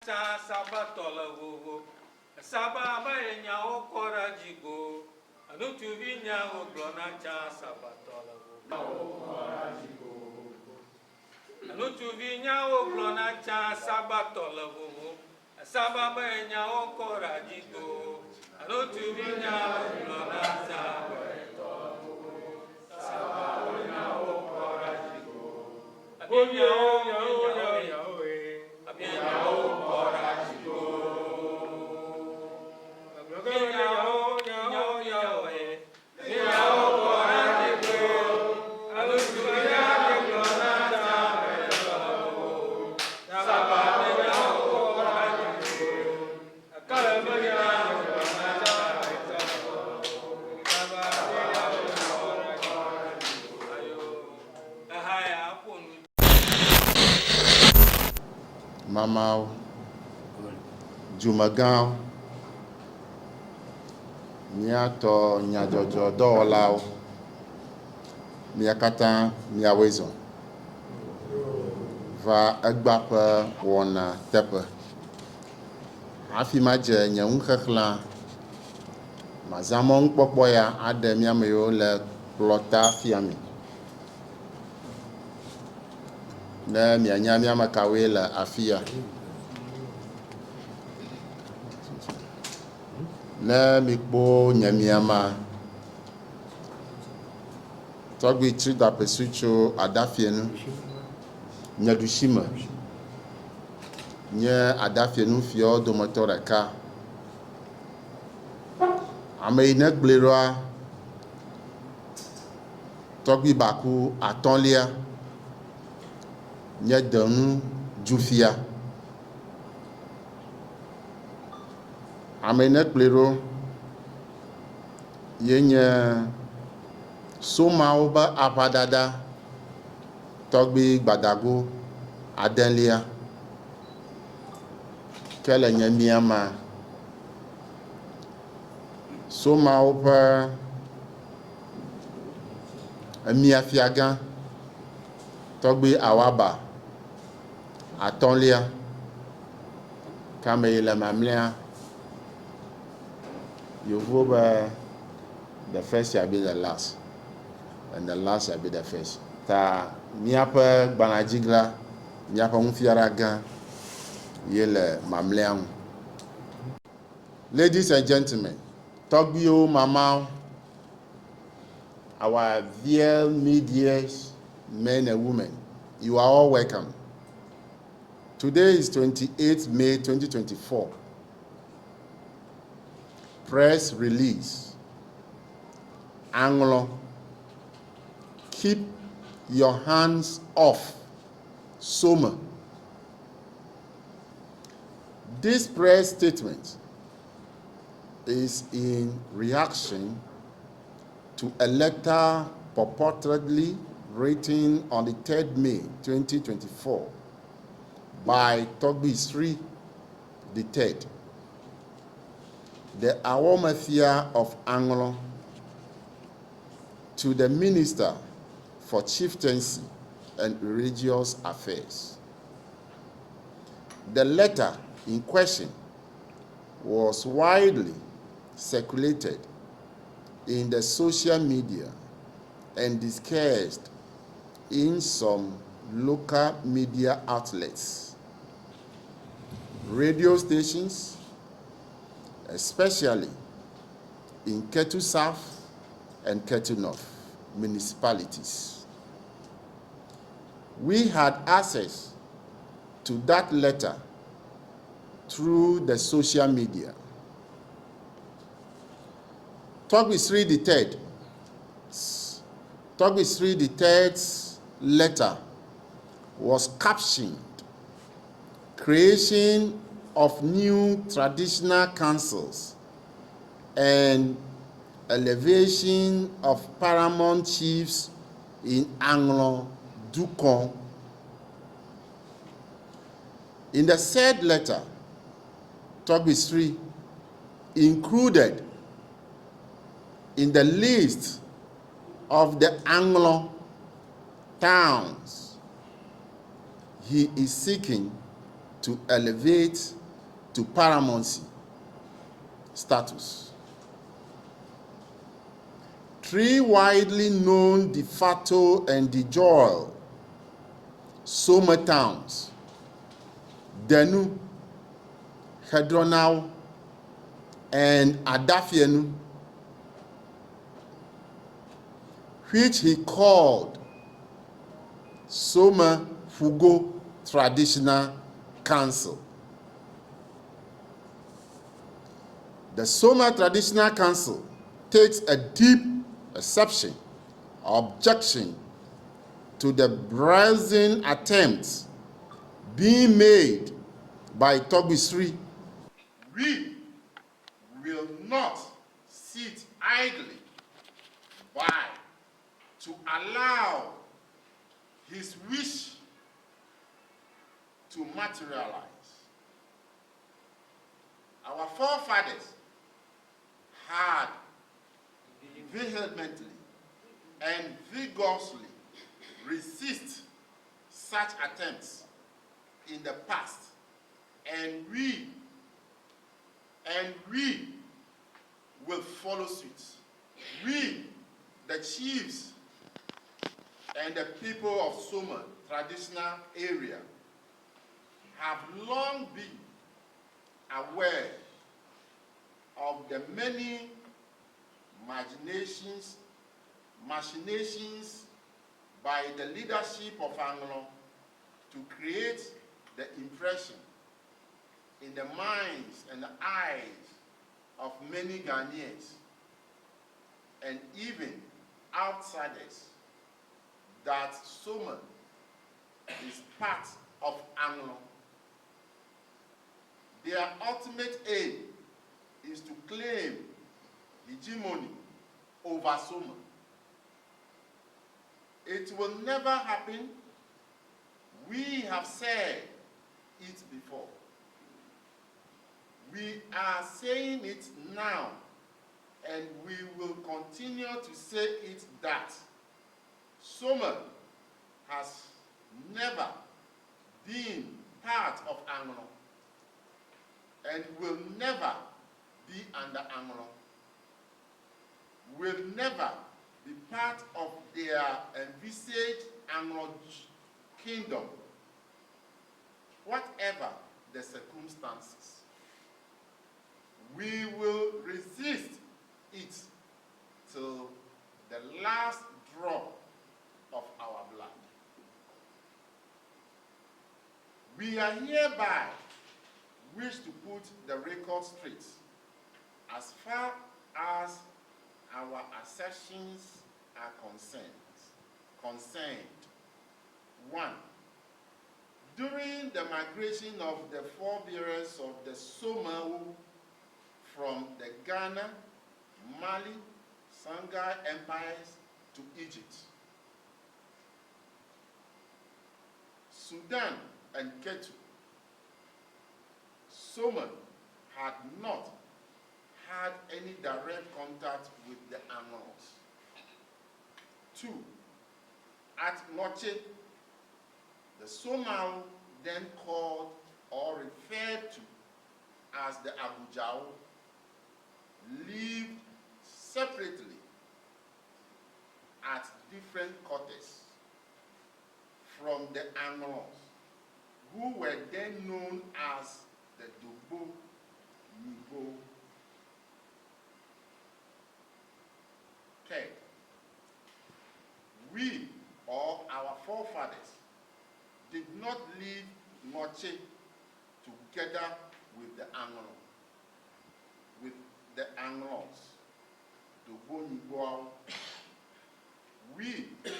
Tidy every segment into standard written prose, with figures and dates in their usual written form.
cha sabatola vovo. Saba enya okora jigo. Anutu vinya oglona cha sabatola vovo. Anutu vinya oglona cha sabatola vovo. Saba enya okora jigo. Anutu vinya oglona cha sabatola vovo. Saba enya okora jigo. Abinya Mamau, Jumagao, Niato, Nyajojo, Dolao, Miakata, Miawezo. Va Agbapa, Wana, Tepe. Afimaje, Nyaunkhla, Mazamong Popoya, Ademiameo, Le Plota Fiami. Ne Mianyamia Makawela, Afia. Ne mikpo nyamiama Togbui trida pesucho adafienu nyadushima nye adafienu fio domoto reka ame ine gbleroa Togbui baku atonlia nye denu jufia ame ine gbleroa yenye somawo ba apadada Togbui gbadago adenlia kele nye miama somawo pa miafiaga Togbui awaba atonlia kame ile mamlia yovo ba the first shall be the last, and the last shall be the first. Ta miapa banajigla, miapa unfiaraga, yele mamleang. Ladies and gentlemen, Togbui Mama, our dear medias, men and women, you are all welcome. Today is 28th May 2024. Press release. Anlo, keep your hands off Soma. This press statement is in reaction to a letter purportedly written on the 3rd May 2024 by Togbui the Third, the Awomafia of Anlo, to the Minister for Chieftaincy and Religious Affairs. The letter in question was widely circulated in the social media and discussed in some local media outlets, radio stations, especially in Ketu South and Ketu North municipalities. We had access to that letter through the social media. Togbui the Third's letter was captioned "Creation of New Traditional Councils and Elevation of Paramount Chiefs in Anlo Dukon." In the said letter, Togbui included in the list of the Anlo towns he is seeking to elevate to paramountcy status. 3 widely known de facto and de jure Soma towns, Denu, Hedronau, and Adafienu, which he called Soma Fugo Traditional Council. The Soma Traditional Council takes a deep exception, objection to the brazen attempts being made by Togbui. We will not sit idly by to allow his wish to materialize. Our forefathers had vehemently and vigorously resist such attempts in the past, and we will follow suit. We, the chiefs and the people of Soma traditional area, have long been aware of the many machinations by the leadership of Anlo to create the impression in the minds and the eyes of many Ghanaians and even outsiders that Soma is part of Anlo. Their ultimate aim is to claim hegemony over Soma. It will never happen. We have said it before. We are saying it now, and we will continue to say it that Soma has never been part of Anlo and will never be under Anlo, will never be part of their envisaged Anlo kingdom, whatever the circumstances. We will resist it till the last drop of our blood. We are hereby wish to put the record straight as far as our assertions are concerned. 1. During the migration of the forebearers of the Soma from the Ghana, Mali, Songhai empires to Egypt, Sudan, and Ketu, Soma had not had any direct contact with the Anlos. 2. At Noche, the Soma, then called or referred to as the Abujao, lived separately at different quarters from the Anlos, who were then known as the Dogbo Nibo. 3. We, or our forefathers, did not live Noche together with the Anglos, Dogbo Nibo. We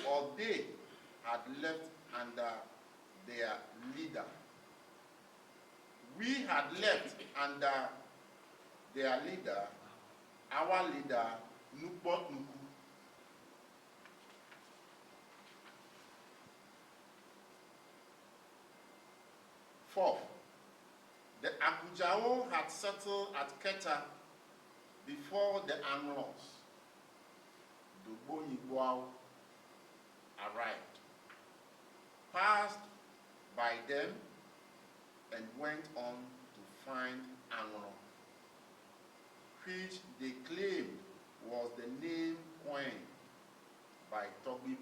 or they had left under their leader. We had left under their leader, our leader, Nukbot Nuku. 4. The Abujao had settled at Keta before the Anglos, Dogbo Nibo, arrived, passed by them, and went on to find Anlo, which they claimed was the name coined by Togbui,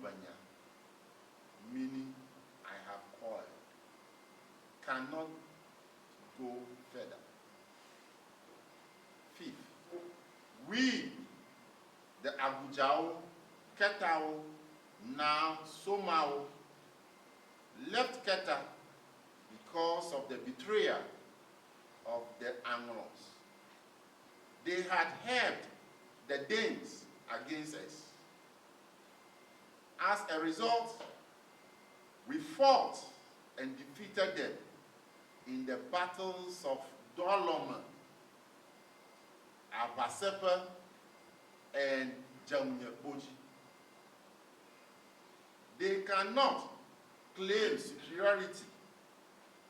meaning I have coiled, cannot go further. Fifth, we, the Abujao, Ketao, now Somao, left Keta because of the betrayal of the Anglos. They had helped the Danes against us. As a result, we fought and defeated them in the battles of Doloma, Abasepa, and Jamnyeboji. They cannot claim superiority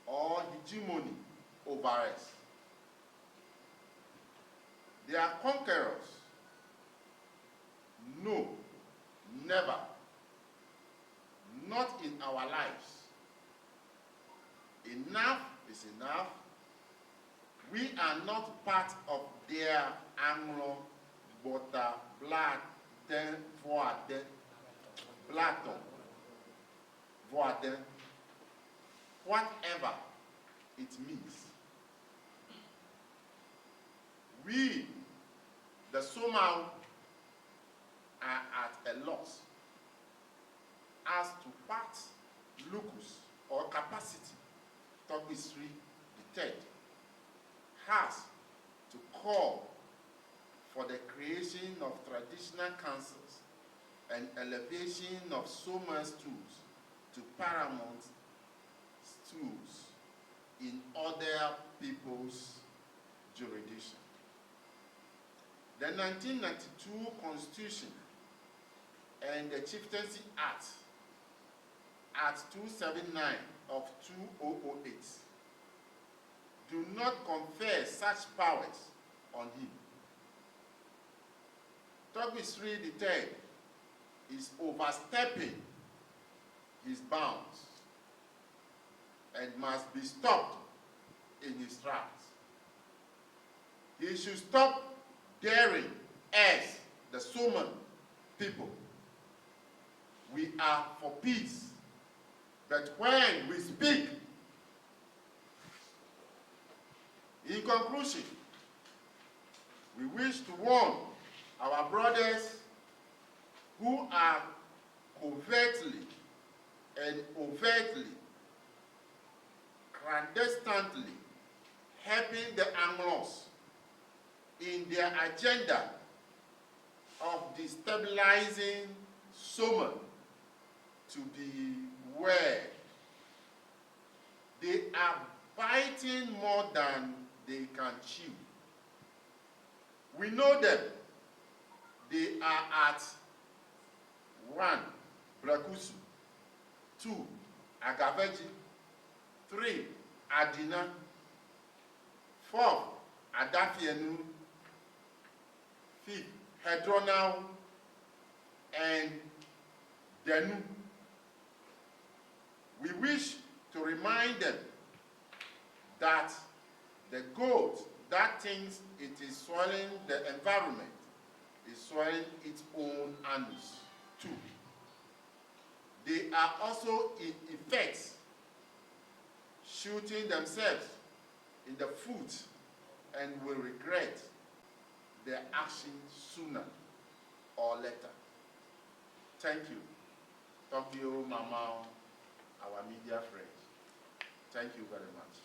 or hegemony over us. They are conquerors. No, never. Not in our lives. Enough is enough. We are not part of their Anglo, butter, blood, then voide, blaton, voide, whatever it means. We, the Somao, are at a loss as to what locus or capacity Togbui the third has to call for the creation of traditional councils and elevation of Soma stools to paramount stools in other people's jurisdiction. The 1992 Constitution and the Chieftaincy Act, Act 279 of 2008, do not confer such powers on him. Togbui the third is overstepping his bounds and must be stopped in his tracks. He should stop daring us, the Soma people. We are for peace, but when we speak, in conclusion, we wish to warn our brothers who are covertly and overtly, clandestinely helping the Anglos in their agenda of destabilizing Soma to beware. They are biting more than they can chew. We know them. They are at 1, Brakusu, 2, Agaveji, 3, Adina, 4, Adafienu, 5th, Hedronau, and Denu. We wish to remind them that the goat that thinks it is soiling the environment is soiling its own anus too. They are also in effect shooting themselves in the foot and will regret their action sooner or later. Thank you. Togbui, Mama, our media friends. Thank you very much.